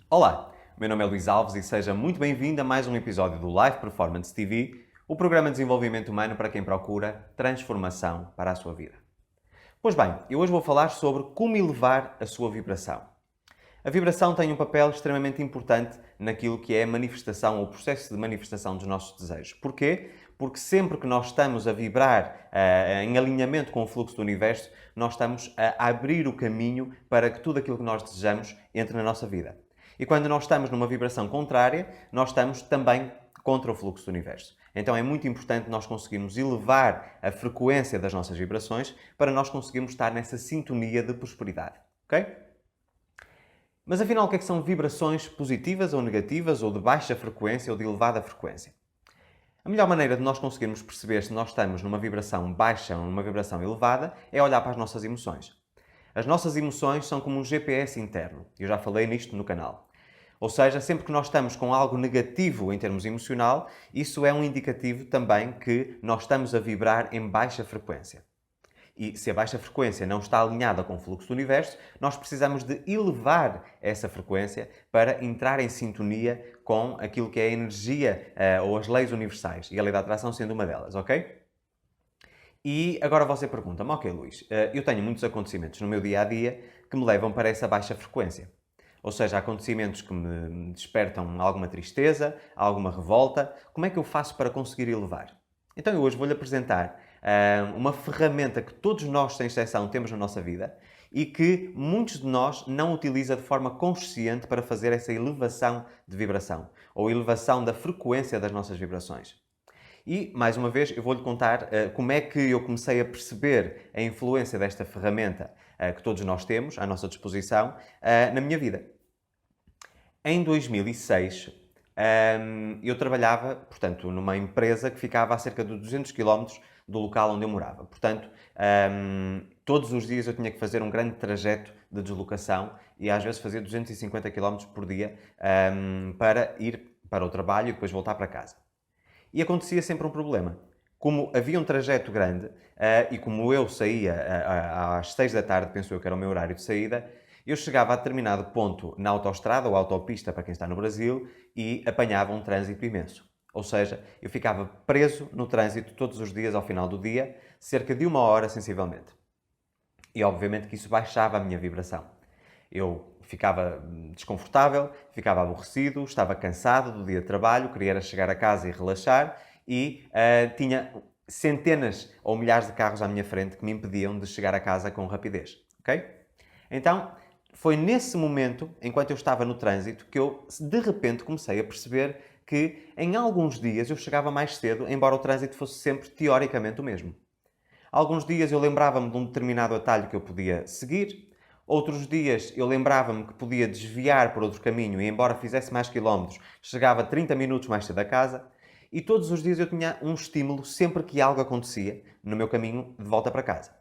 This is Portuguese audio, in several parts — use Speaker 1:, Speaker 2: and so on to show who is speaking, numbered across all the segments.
Speaker 1: Olá, meu nome é Luís Alves e seja muito bem-vindo a mais um episódio do Live Performance TV, o programa de desenvolvimento humano para quem procura transformação para a sua vida. Pois bem, eu hoje vou falar sobre como elevar a sua vibração. A vibração tem um papel extremamente importante naquilo que é a manifestação ou o processo de manifestação dos nossos desejos. Porquê? Porque sempre que nós estamos a vibrar em alinhamento com o fluxo do universo, nós estamos a abrir o caminho para que tudo aquilo que nós desejamos entre na nossa vida. E quando nós estamos numa vibração contrária, nós estamos também contra o fluxo do universo. Então é muito importante nós conseguirmos elevar a frequência das nossas vibrações para nós conseguirmos estar nessa sintonia de prosperidade. Ok? Mas afinal, o que é que são vibrações positivas ou negativas, ou de baixa frequência ou de elevada frequência? A melhor maneira de nós conseguirmos perceber se nós estamos numa vibração baixa ou numa vibração elevada é olhar para as nossas emoções. As nossas emoções são como um GPS interno. Eu já falei nisto no canal. Ou seja, sempre que nós estamos com algo negativo em termos emocional, isso é um indicativo também que nós estamos a vibrar em baixa frequência. E se a baixa frequência não está alinhada com o fluxo do universo, nós precisamos de elevar essa frequência para entrar em sintonia com aquilo que é a energia ou as leis universais, e a lei da atração sendo uma delas, ok? E agora você pergunta-me, ok Luís, eu tenho muitos acontecimentos no meu dia-a-dia que me levam para essa baixa frequência. Ou seja, acontecimentos que me despertam alguma tristeza, alguma revolta. Como é que eu faço para conseguir elevar? Então eu hoje vou-lhe apresentar uma ferramenta que todos nós, sem exceção, temos na nossa vida e que muitos de nós não utilizam de forma consciente para fazer essa elevação de vibração ou elevação da frequência das nossas vibrações. E, mais uma vez, eu vou-lhe contar como é que eu comecei a perceber a influência desta ferramenta que todos nós temos à nossa disposição na minha vida. Em 2006, eu trabalhava, portanto, numa empresa que ficava a cerca de 200 km do local onde eu morava. Portanto, todos os dias eu tinha que fazer um grande trajeto de deslocação e às vezes fazia 250 km por dia para ir para o trabalho e depois voltar para casa. E acontecia sempre um problema. Como havia um trajeto grande e como eu saía às 6 da tarde, penso eu que era o meu horário de saída, eu chegava a determinado ponto na autoestrada ou autopista, para quem está no Brasil, e apanhava um trânsito imenso. Ou seja, eu ficava preso no trânsito todos os dias ao final do dia, cerca de 1 hora sensivelmente. E obviamente que isso baixava a minha vibração. Eu ficava desconfortável, ficava aborrecido, estava cansado do dia de trabalho, queria era chegar a casa e relaxar e tinha centenas ou milhares de carros à minha frente que me impediam de chegar a casa com rapidez. Ok? Então, foi nesse momento, enquanto eu estava no trânsito, que eu de repente comecei a perceber que em alguns dias eu chegava mais cedo, embora o trânsito fosse sempre teoricamente o mesmo. Alguns dias eu lembrava-me de um determinado atalho que eu podia seguir, outros dias eu lembrava-me que podia desviar por outro caminho e, embora fizesse mais quilómetros, chegava 30 minutos mais cedo a casa. E todos os dias eu tinha um estímulo sempre que algo acontecia no meu caminho de volta para casa.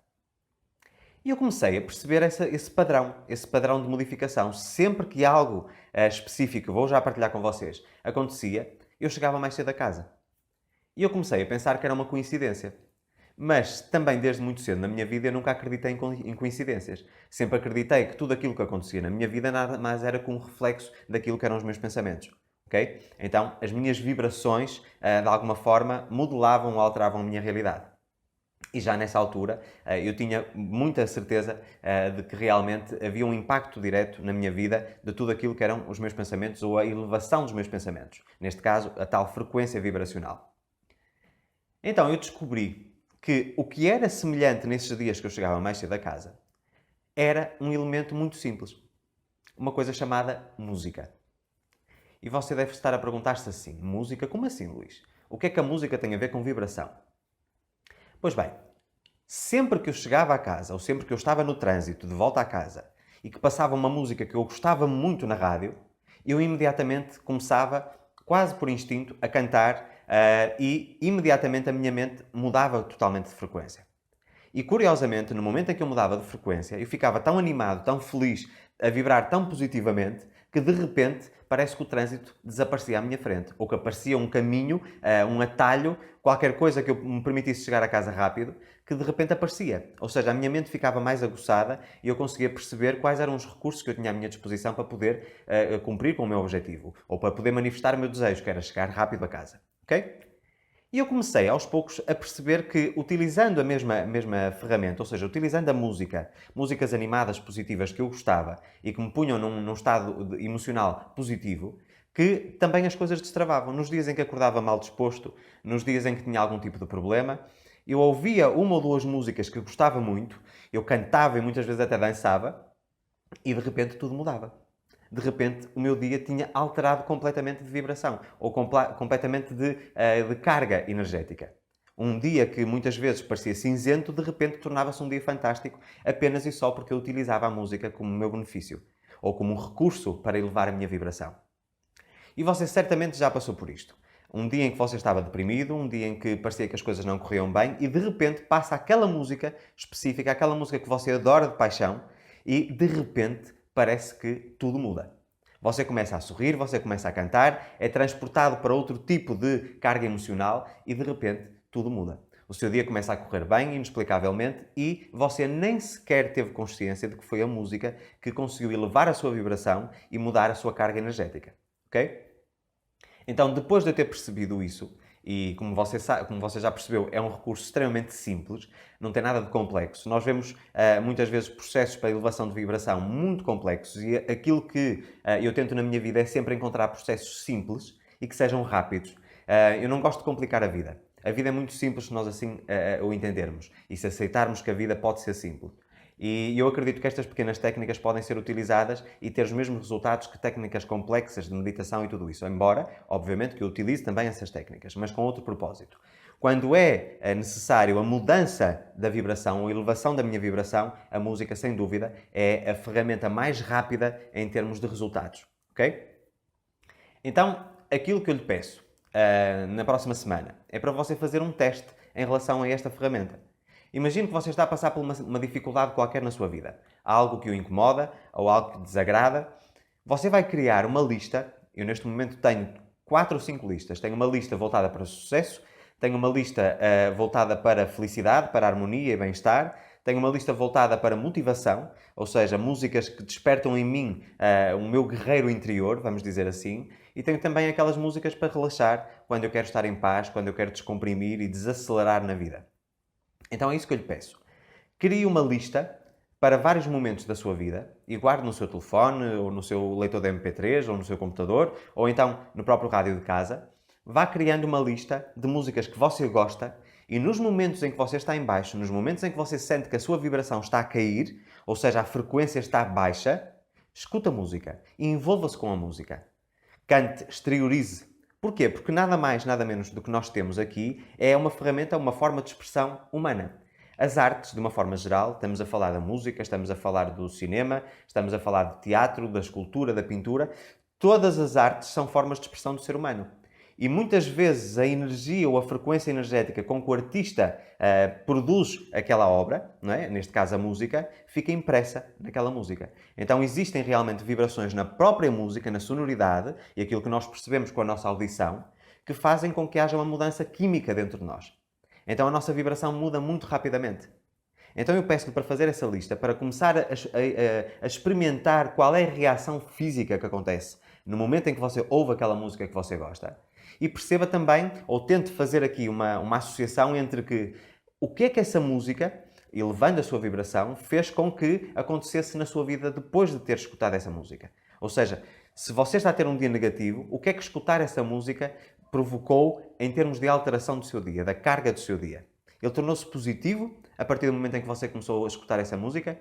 Speaker 1: E eu comecei a perceber esse padrão de modificação. Sempre que algo específico, vou já partilhar com vocês, acontecia, eu chegava mais cedo a casa. E eu comecei a pensar que era uma coincidência. Mas também desde muito cedo na minha vida eu nunca acreditei em coincidências. Sempre acreditei que tudo aquilo que acontecia na minha vida nada mais era como um reflexo daquilo que eram os meus pensamentos. Okay? Então as minhas vibrações, de alguma forma, modelavam ou alteravam a minha realidade. E já nessa altura eu tinha muita certeza de que realmente havia um impacto direto na minha vida de tudo aquilo que eram os meus pensamentos ou a elevação dos meus pensamentos. Neste caso, a tal frequência vibracional. Então eu descobri que o que era semelhante nesses dias que eu chegava mais cedo a casa era um elemento muito simples. Uma coisa chamada música. E você deve estar a perguntar-se assim, música? Como assim, Luís? O que é que a música tem a ver com vibração? Pois bem, sempre que eu chegava a casa, ou sempre que eu estava no trânsito de volta à casa, e que passava uma música que eu gostava muito na rádio, eu imediatamente começava, quase por instinto, a cantar e imediatamente a minha mente mudava totalmente de frequência. E curiosamente, no momento em que eu mudava de frequência, eu ficava tão animado, tão feliz, a vibrar tão positivamente, que de repente parece que o trânsito desaparecia à minha frente, ou que aparecia um caminho, um atalho, qualquer coisa que me permitisse chegar a casa rápido, que de repente aparecia. Ou seja, a minha mente ficava mais aguçada e eu conseguia perceber quais eram os recursos que eu tinha à minha disposição para poder cumprir com o meu objetivo, ou para poder manifestar o meu desejo, que era chegar rápido a casa. Ok? E eu comecei, aos poucos, a perceber que, utilizando a mesma ferramenta, ou seja, utilizando a música, músicas animadas positivas que eu gostava e que me punham num estado emocional positivo, que também as coisas destravavam. Nos dias em que acordava mal disposto, nos dias em que tinha algum tipo de problema, eu ouvia uma ou duas músicas que gostava muito, eu cantava e muitas vezes até dançava, e de repente tudo mudava. De repente o meu dia tinha alterado completamente de vibração ou completamente de carga energética. Um dia que muitas vezes parecia cinzento, de repente tornava-se um dia fantástico apenas e só porque eu utilizava a música como meu benefício ou como um recurso para elevar a minha vibração. E você certamente já passou por isto. Um dia em que você estava deprimido, um dia em que parecia que as coisas não corriam bem e de repente passa aquela música específica, aquela música que você adora de paixão e de repente parece que tudo muda. Você começa a sorrir, você começa a cantar, é transportado para outro tipo de carga emocional e de repente tudo muda. O seu dia começa a correr bem, inexplicavelmente, e você nem sequer teve consciência de que foi a música que conseguiu elevar a sua vibração e mudar a sua carga energética. Ok? Então, depois de eu ter percebido isso, e como você já percebeu, é um recurso extremamente simples, não tem nada de complexo. Nós vemos muitas vezes processos para elevação de vibração muito complexos e aquilo que eu tento na minha vida é sempre encontrar processos simples e que sejam rápidos. Eu não gosto de complicar a vida. A vida é muito simples se nós assim o entendermos e se aceitarmos que a vida pode ser simples. E eu acredito que estas pequenas técnicas podem ser utilizadas e ter os mesmos resultados que técnicas complexas de meditação e tudo isso. Embora, obviamente, que eu utilize também essas técnicas, mas com outro propósito. Quando é necessário a mudança da vibração, a elevação da minha vibração, a música, sem dúvida, é a ferramenta mais rápida em termos de resultados. Ok? Então, aquilo que eu lhe peço na próxima semana é para você fazer um teste em relação a esta ferramenta. Imagine que você está a passar por uma dificuldade qualquer na sua vida. Há algo que o incomoda ou algo que desagrada. Você vai criar uma lista. Eu neste momento tenho 4 ou 5 listas. Tenho uma lista voltada para sucesso. Tenho uma lista voltada para felicidade, para harmonia e bem-estar. Tenho uma lista voltada para motivação, ou seja, músicas que despertam em mim o meu guerreiro interior, vamos dizer assim. E tenho também aquelas músicas para relaxar, quando eu quero estar em paz, quando eu quero descomprimir e desacelerar na vida. Então é isso que eu lhe peço. Crie uma lista para vários momentos da sua vida e guarde no seu telefone, ou no seu leitor de MP3, ou no seu computador, ou então no próprio rádio de casa. Vá criando uma lista de músicas que você gosta e nos momentos em que você está em baixo, nos momentos em que você sente que a sua vibração está a cair, ou seja, a frequência está baixa, escuta a música e envolva-se com a música. Cante, exteriorize. Porquê? Porque nada mais, nada menos do que nós temos aqui é uma ferramenta, uma forma de expressão humana. As artes, de uma forma geral, estamos a falar da música, estamos a falar do cinema, estamos a falar de teatro, da escultura, da pintura. Todas as artes são formas de expressão do ser humano. E muitas vezes a energia ou a frequência energética com que o artista produz aquela obra, não é? Neste caso a música, fica impressa naquela música. Então existem realmente vibrações na própria música, na sonoridade e aquilo que nós percebemos com a nossa audição, que fazem com que haja uma mudança química dentro de nós. Então a nossa vibração muda muito rapidamente. Então eu peço-lhe para fazer essa lista, para começar a experimentar qual é a reação física que acontece no momento em que você ouve aquela música que você gosta. E perceba também, ou tente fazer aqui uma associação entre o que é que essa música, elevando a sua vibração, fez com que acontecesse na sua vida depois de ter escutado essa música. Ou seja, se você está a ter um dia negativo, o que é que escutar essa música provocou em termos de alteração do seu dia, da carga do seu dia? Ele tornou-se positivo a partir do momento em que você começou a escutar essa música?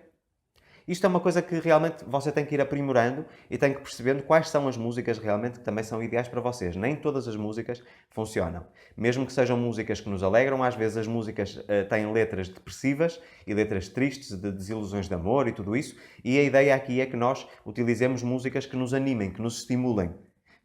Speaker 1: Isto é uma coisa que realmente você tem que ir aprimorando e tem que percebendo quais são as músicas realmente que também são ideais para vocês. Nem todas as músicas funcionam. Mesmo que sejam músicas que nos alegram, às vezes as músicas têm letras depressivas e letras tristes, de desilusões de amor e tudo isso. E a ideia aqui é que nós utilizemos músicas que nos animem, que nos estimulem,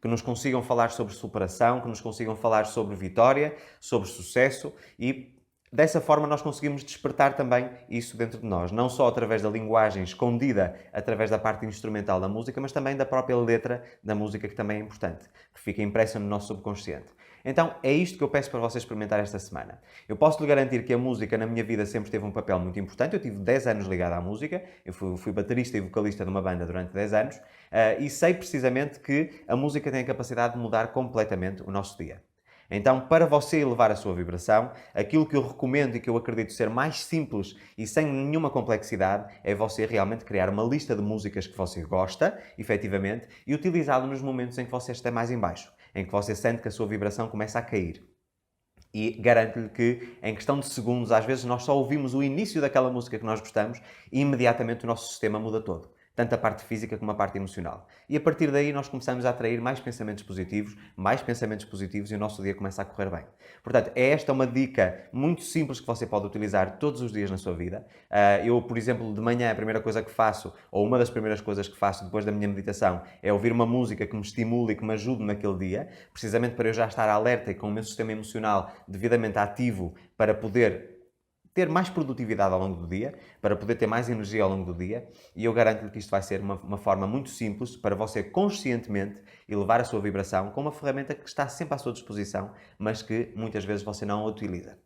Speaker 1: que nos consigam falar sobre superação, que nos consigam falar sobre vitória, sobre sucesso e Dessa forma, nós conseguimos despertar também isso dentro de nós, não só através da linguagem escondida, através da parte instrumental da música, mas também da própria letra da música, que também é importante, que fica impressa no nosso subconsciente. Então, é isto que eu peço para vocês experimentar esta semana. Eu posso lhe garantir que a música na minha vida sempre teve um papel muito importante. Eu tive 10 anos ligado à música, eu fui baterista e vocalista de uma banda durante 10 anos, e sei precisamente que a música tem a capacidade de mudar completamente o nosso dia. Então, para você elevar a sua vibração, aquilo que eu recomendo e que eu acredito ser mais simples e sem nenhuma complexidade é você realmente criar uma lista de músicas que você gosta, efetivamente, e utilizá-lo nos momentos em que você está mais em baixo, em que você sente que a sua vibração começa a cair. E garanto-lhe que, em questão de segundos, às vezes nós só ouvimos o início daquela música que nós gostamos e imediatamente o nosso sistema muda todo. Tanto a parte física como a parte emocional. E a partir daí nós começamos a atrair mais pensamentos positivos e o nosso dia começa a correr bem. Portanto, esta é uma dica muito simples que você pode utilizar todos os dias na sua vida. Eu, por exemplo, de manhã, a primeira coisa que faço, ou uma das primeiras coisas que faço depois da minha meditação, é ouvir uma música que me estimule e que me ajude naquele dia, precisamente para eu já estar alerta e com o meu sistema emocional devidamente ativo para poder ter mais produtividade ao longo do dia, para poder ter mais energia ao longo do dia, e eu garanto-lhe que isto vai ser uma forma muito simples para você conscientemente elevar a sua vibração com uma ferramenta que está sempre à sua disposição, mas que muitas vezes você não a utiliza.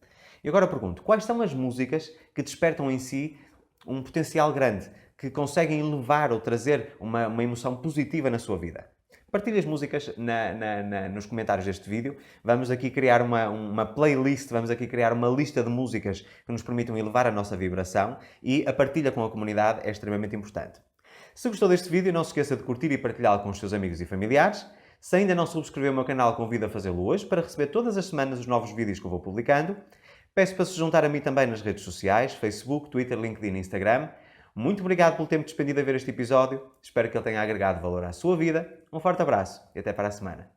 Speaker 1: E agora pergunto, quais são as músicas que despertam em si um potencial grande, que conseguem elevar ou trazer uma emoção positiva na sua vida? Partilhe as músicas nos comentários deste vídeo. Vamos aqui criar uma playlist, vamos aqui criar uma lista de músicas que nos permitam elevar a nossa vibração, e a partilha com a comunidade é extremamente importante. Se gostou deste vídeo, não se esqueça de curtir e partilhá-lo com os seus amigos e familiares. Se ainda não subscreveu o meu canal, convido a fazê-lo hoje para receber todas as semanas os novos vídeos que eu vou publicando. Peço para se juntar a mim também nas redes sociais, Facebook, Twitter, LinkedIn e Instagram. Muito obrigado pelo tempo despendido a ver este episódio. Espero que ele tenha agregado valor à sua vida. Um forte abraço e até para a semana.